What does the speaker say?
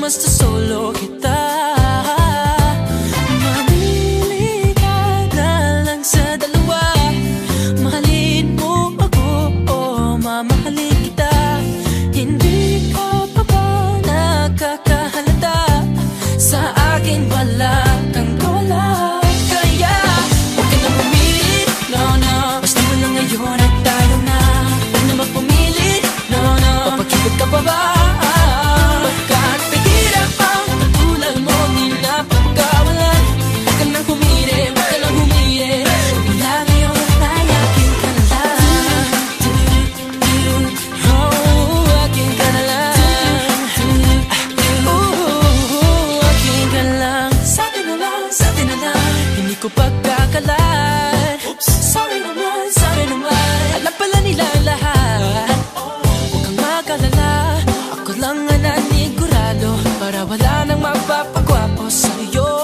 basta solo kita. Mamili ka na lang sa dalawa. Mahalin mo ako o mamahalin kita. Hindi ka pa ba nakakahalata sa akin wala kang wala. Kaya huwag ka na pumili, no, no. Basta mo lang ngayon at tayo na. Huwag na magpumili, no, no. Papakipot ka pa ba? Bakit pagkirap ang katulad mo di napapagawalan? Huwag ka nang humili, huwag ka nang humili. Mula ngayon ay akin ka na lang. Oh, akin ka na lang. Akin ka lang. Sabi na lang, sabi na lang. Hindi ko pagkakalat. Sorry naman, alam pala nila lahat. Huwag kang mag-alala, ako lang ang nanigurado para wala nang mapapagwapo sa'yo.